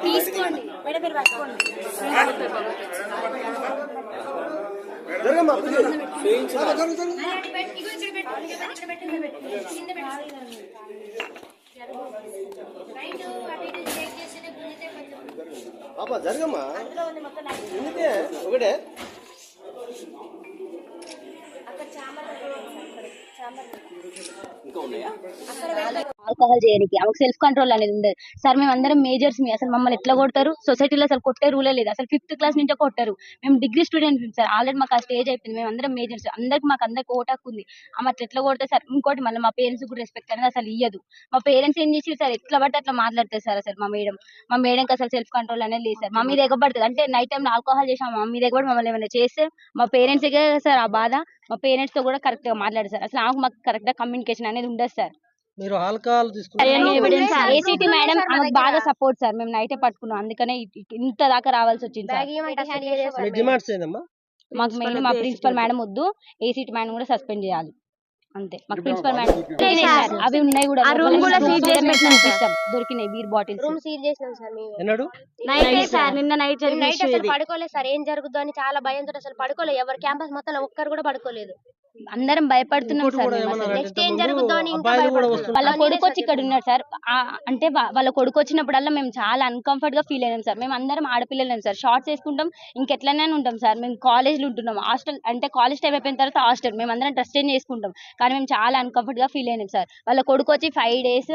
తీసుకోండి మేడం, మీరు పట్టుకోండి. జరగమ్మా ఒకటే ఆల్కహాల్ చేయడానికి ఆమెకు సెల్ఫ్ కంట్రోల్ అనేది ఉండదు సార్. మేము అందరం మేజర్స్ మీ అసలు మమ్మల్ని ఎట్లా కొడతారు? సొసైటీలో అసలు కొట్టే రూలే లేదు. అసలు 5th క్లాస్ నుంచే కొట్టారు. మేము డిగ్రీ స్టూడెంట్స్ సార్. ఆల్రెడీ మాకు ఆ స్టేజ్ అయిపోయింది. మేము అందరం మేజర్స్, అందరికి ఓటు హక్కు ఉంది. ఆమె అట్లా ఎట్లా కొడతారు సార్? ఇంకోటి మళ్ళీ మా పేరెంట్స్ కూడా రెస్పెక్ట్ అనేది అసలు ఇయ్యదు. మా పేరెంట్స్ ఏం చేసి సార్ ఎట్లా పడితే అట్లా మాట్లాడతారు సార్. అసలు మా మేడంకి అసలు సెల్ఫ్ కంట్రోల్ అనేది లేదు సార్. మా మీద ఎగబడుతుంది అంటే నైట్ టైం ఆల్కహాల్ చేసాం, మా మీద ఎగబడి మమ్మల్ని ఏమైనా చేస్తే మా పేరెంట్స్ సార్ ఆ బాధ. మా పేరెంట్స్ తో కూడా కరెక్ట్ గా మాట్లాడారు సార్. అసలు మాకు కరెక్ట్ గా కమ్యూనికేషన్ అనేది ఉండదు సార్. మీరు ఆల్కహాల్ ఏసీటీ మేడం ఆమెకు బాగా సపోర్ట్ సార్. మేము నైటే పట్టుకున్నాం, అందుకనే ఇంత దాకా రావాల్సి వచ్చింది సార్. డిమాండ్స్ ఏందమ్మా? మాకు మెయిన్ మా ప్రిన్సిపల్ మేడం వద్దు, ఏసీటీ మేడం కూడా సస్పెండ్ చేయాలి అంతే. మాకు ప్రిన్సిపల్ మేడం అవి ఉన్నాయి కూడా, దొరికినాయి బీర్ బాటిల్స్. రూమ్ సీల్ చేసినాం సార్ మేము. నిన్న నైట్ అసలు పడుకోలేదు సార్. ఏం జరుగుతుందో అని చాలా భయంతో అసలు పడుకోలేదు. ఎవరు క్యాంపస్ మొత్తం ఒక్కరు కూడా పడుకోలేదు. అందరం భయపడుతున్నాం సార్. నెక్స్ట్ ఏం జరుగుతుందో అని వాళ్ళ కొడుకు వచ్చి ఇక్కడ ఉన్నాడు సార్. అంటే వాళ్ళ కొడుకు వచ్చినప్పుడల్లా మేము చాలా అన్కంఫర్ట్ గా ఫీల్ అయినాం సార్. మేము అందరం ఆడపిల్లలేం సార్. షార్ట్స్ వేసుకుంటాం, ఇంకెట్లనే ఉంటాం సార్. మేము కాలేజ్లో ఉంటున్నాం, హాస్టల్ అంటే కాలేజ్ టైం అయిపోయిన తర్వాత హాస్టల్. మేము అందరం డ్రెస్ చేంజ్ చేసుకుంటాం, కానీ మేము చాలా అన్కంఫర్ట్ గా ఫీల్ అయినాం సార్. వాళ్ళ కొడుకు వచ్చి 5 days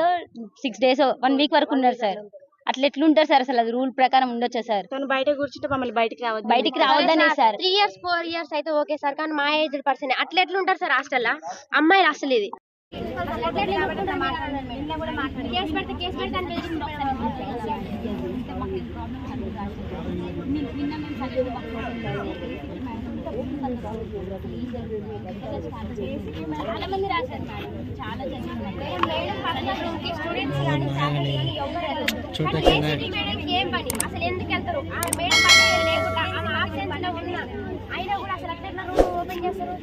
6 days 1 week వరకు ఉన్నారు సార్. అట్లా ఎట్లుంటారు సార్? అసలు అది రూల్ ప్రకారం ఉండొచ్చా సార్? బయట కూర్చుంటే మమ్మల్ని బయటికి రావద్దనే సార్. 3 years 4 years అయితే ఓకే సార్, కానీ మా ఏజ్ పర్సన్ అట్లా ఎట్లుంటారు సార్ హాస్టల్లో? అమ్మాయిలు అసలు ఇది చాలా మంది రాశారు మేడం, చాలా ఏం పని అసలు ఎందుకు వెళ్తారు? మేడం పని లేకుండా అయినా కూడా అసలు అట్లా రూమ్ ఓపెన్ చేస్తారు.